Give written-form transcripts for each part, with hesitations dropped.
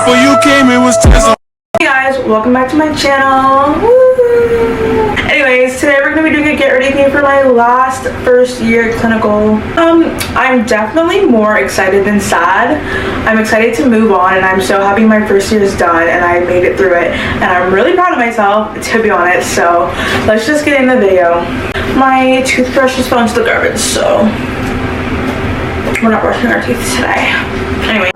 Before you came, it was Tesla. Hey guys, welcome back to my channel. Woo! Anyways, today we're going to be doing a get ready with me for my last first year clinical. I'm definitely more excited than sad. I'm excited to move on and I'm so happy my first year is done and I made it through it. And I'm really proud of myself, to be honest. So let's just get in the video. My toothbrush just fell into the garbage, so we're not brushing our teeth today. Anyway.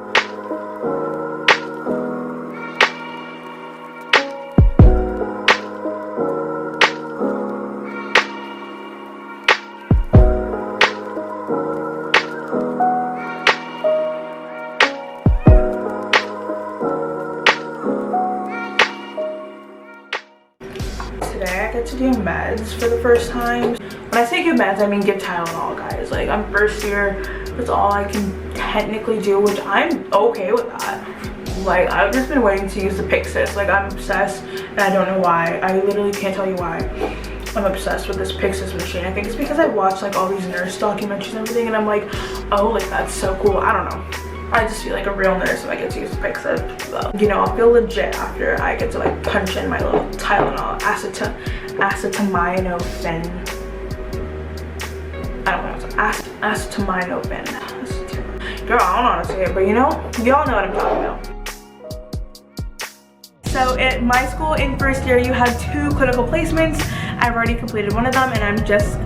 Today I get to do meds for the first time. When I say give meds, I mean give Tylenol, guys. Like, I'm first year, that's all I can technically do, which I'm okay with that. Like, I've just been waiting to use the Pyxis. Like, I'm obsessed and I don't know why. I literally can't tell you why. I'm obsessed with this Pyxis machine. I think it's because I watched like all these nurse documentaries and everything and I'm like, oh, like that's so cool. I don't know. I just feel like a real nurse when I get to use the Pyxis. So, you know, I'll feel legit after I get to like punch in my little Tylenol, acetaminophen. I don't know what it's acetaminophen. Girl, I don't know how to say it, but you know, y'all know what I'm talking about. So at my school in first year, you had 2 clinical placements. I've already completed one of them and I'm just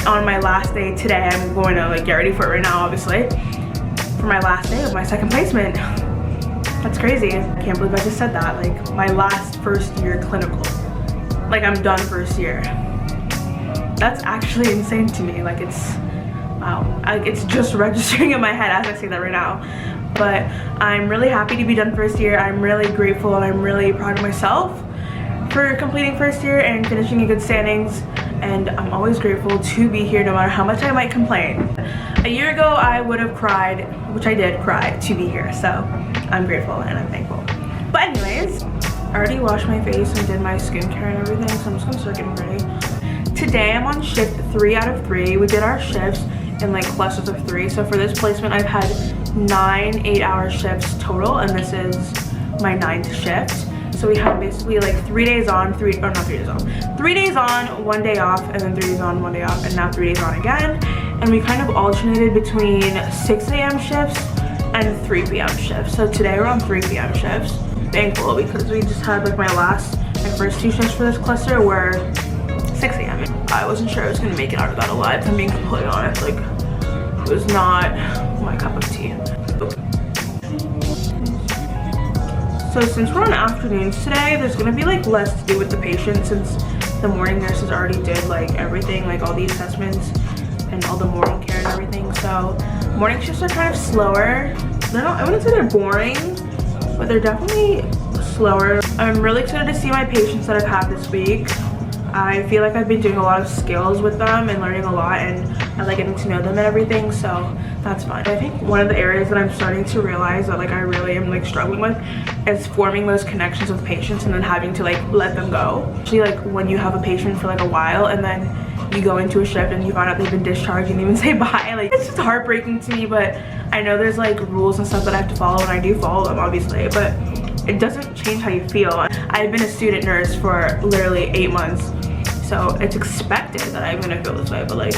on my last day today. I'm going to like get ready for it right now, obviously. For my last day of my second placement. That's crazy. I can't believe I just said that. Like, my last first year clinical. Like, I'm done first year. That's actually insane to me. Like, it's, wow. It's just registering in my head as I say that right now. But I'm really happy to be done first year. I'm really grateful and I'm really proud of myself for completing first year and finishing in good standings. And I'm always grateful to be here no matter how much I might complain. A year ago I would have cried, which I did cry, to be here, so I'm grateful and I'm thankful. But anyways, I already washed my face and did my skincare and everything, so I'm just gonna start getting ready. Today I'm on shift 3 out of 3. We did our shifts in like clusters of 3, so for this placement I've had 9 8-hour shifts total, and this is my 9th shift. So we had basically like 3 days on, 3 days on, 1 day off, and then 3 days on, 1 day off, and now 3 days on again. And we kind of alternated between 6 a.m. shifts and 3 p.m. shifts. So today we're on 3 p.m. shifts. Thankful, because we just had like my first 2 shifts for this cluster were 6 a.m. I wasn't sure I was gonna make it out of that alive, if I'm being completely honest. Like, it was not my cup of tea. So since we're on afternoons today, there's gonna be like less to do with the patient since the morning nurses already did like everything, like all the assessments and all the morning care and everything. So morning shifts are kind of slower. They're not, I wouldn't say they're boring, but they're definitely slower. I'm really excited to see my patients that I've had this week. I feel like I've been doing a lot of skills with them and learning a lot, and I like getting to know them and everything, so that's fun. I think one of the areas that I'm starting to realize that like I really am like struggling with is forming those connections with patients and then having to like let them go. Actually, like when you have a patient for like a while and then you go into a shift and you find out they've been discharged and even say bye, like it's just heartbreaking to me. But I know there's like rules and stuff that I have to follow, and I do follow them obviously, but it doesn't change how you feel. I've been a student nurse for literally 8 months, so it's expected that I'm gonna feel this way, but like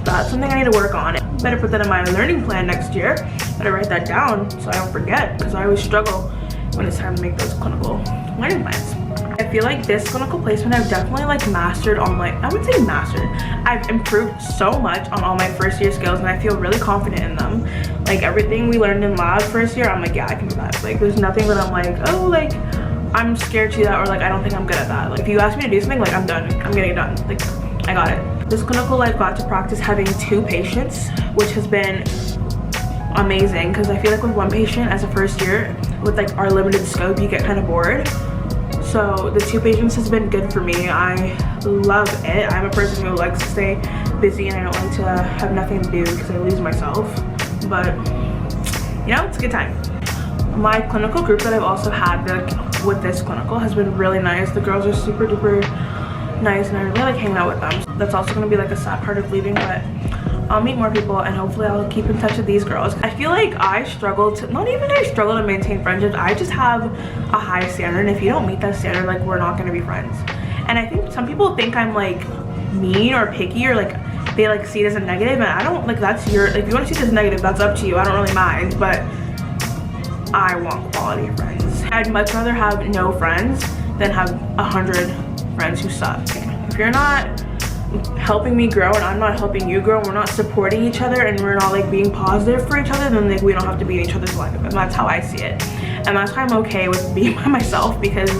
that's something I need to work on. Better put that in my learning plan next year. Better write that down so I don't forget, because I always struggle when it's time to make those clinical learning plans. I feel like this clinical placement I've definitely like mastered on like, I wouldn't say mastered, I've improved so much on all my first year skills and I feel really confident in them. Like everything we learned in lab first year, I'm like, yeah, I can do that. Like there's nothing that I'm like, oh, like I'm scared to do that, or like I don't think I'm good at that. Like if you ask me to do something, like I'm done, I'm getting it done, like I got it. This clinical I've got to practice having 2 patients, which has been amazing, because I feel like with 1 patient as a first year with like our limited scope you get kind of bored. So the 2 patients has been good for me. I love it. I'm a person who likes to stay busy and I don't like to have nothing to do because I lose myself, but you know, it's a good time. My clinical group that I've also had with this clinical has been really nice. The girls are super duper nice and I really like hanging out with them. That's also going to be like a sad part of leaving, but I'll meet more people, and hopefully I'll keep in touch with these girls. I feel like I struggle to, not even I struggle to maintain friendships, I just have a high standard, and if you don't meet that standard, like, we're not gonna be friends. And I think some people think I'm like mean or picky, or like they like see it as a negative, and I don't, like, that's your, like, if you want to see it as negative, that's up to you. I don't really mind, but I want quality friends. I'd much rather have no friends than have 100 friends who suck. If you're not helping me grow and I'm not helping you grow, and we're not supporting each other, and we're not like being positive for each other, then like we don't have to be in each other's life. And that's how I see it, and that's why I'm okay with being by myself, because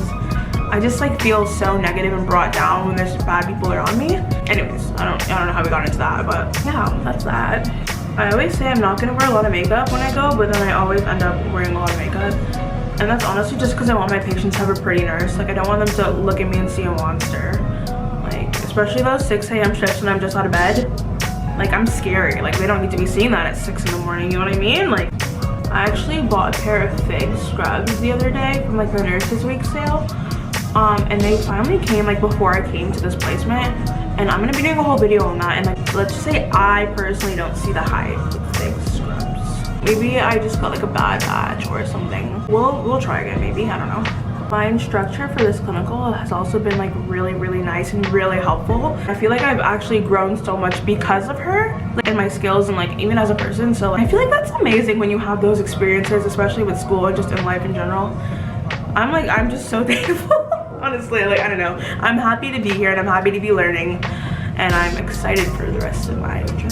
I just like feel so negative and brought down when there's bad people around me. Anyways, I don't know how we got into that, but yeah, that's that. I always say I'm not gonna wear a lot of makeup when I go, but then I always end up wearing a lot of makeup, and that's honestly just because I want my patients to have a pretty nurse. Like, I don't want them to look at me and see a monster. Like, especially those 6 a.m. shifts when I'm just out of bed. Like, I'm scary. Like, they don't need to be seeing that at 6 in the morning, you know what I mean? Like, I actually bought a pair of Fig scrubs the other day from like the Nurses Week sale. And they finally came like before I came to this placement, and I'm gonna be doing a whole video on that. And like, let's just say I personally don't see the hype with Fig scrubs. Maybe I just got like a bad batch or something. We'll try again, maybe, I don't know. My instructor for this clinical has also been like really nice and really helpful. I feel like I've actually grown so much because of her, like, in my skills and like even as a person. So I feel like that's amazing when you have those experiences, especially with school and just in life in general. I'm just so thankful. Honestly, like, I don't know. I'm happy to be here, and I'm happy to be learning, and I'm excited for the rest of my journey.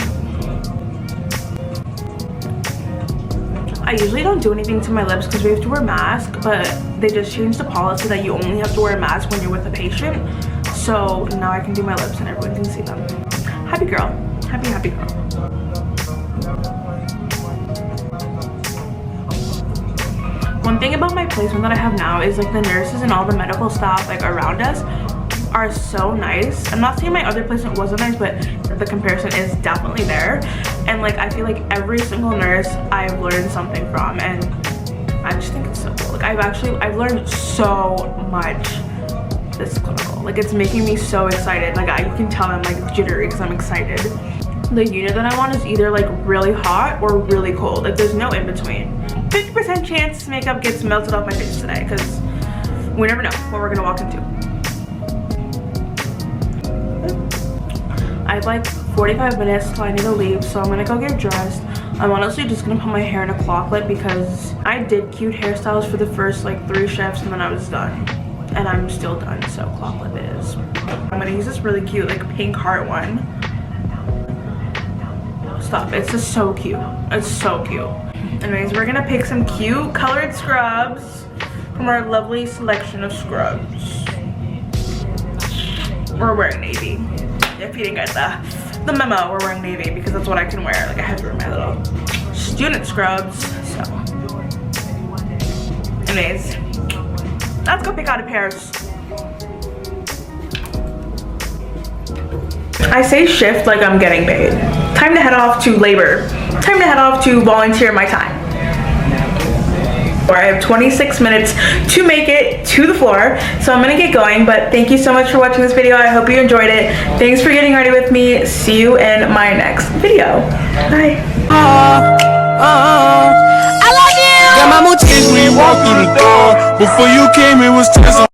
I usually don't do anything to my lips because we have to wear masks, but they just changed the policy that you only have to wear a mask when you're with a patient. So now I can do my lips and everyone can see them. Happy girl. Happy girl. One thing about my placement that I have now is like the nurses and all the medical staff like around us are so nice. I'm not saying my other placement wasn't nice, but the comparison is definitely there. And like, I feel like every single nurse I've learned something from, and I just think it's so cool. Like, I've learned so much this clinical. Like, it's making me so excited. Like, you can tell I'm like jittery because I'm excited. The unit that I want is either like really hot or really cold. Like, there's no in between. 50% chance makeup gets melted off my face today, because we never know what we're gonna walk into. I have like 45 minutes till I need to leave, so I'm gonna go get dressed. I'm honestly just gonna put my hair in a claw clip because I did cute hairstyles for the first like 3 shifts, and then I was done. And I'm still done, so claw clip it is. I'm gonna use this really cute like pink heart one. Stop, it's just so cute. It's so cute. Anyways, we're gonna pick some cute colored scrubs from our lovely selection of scrubs. We're wearing navy. If you didn't get the memo, we're wearing navy because that's what I can wear. Like, I have to wear my little student scrubs, so. Anyways, let's go pick out a pair. I say shift like I'm getting paid. Time to head off to labor. Time to head off to volunteer my time. Or I have 26 minutes to make it to the floor, so I'm gonna get going. But thank you so much for watching this video. I hope you enjoyed it. Thanks for getting ready with me. See you in my next video. Bye. I love you. Got my motivation when you walk through the door. Before you came, it was 10.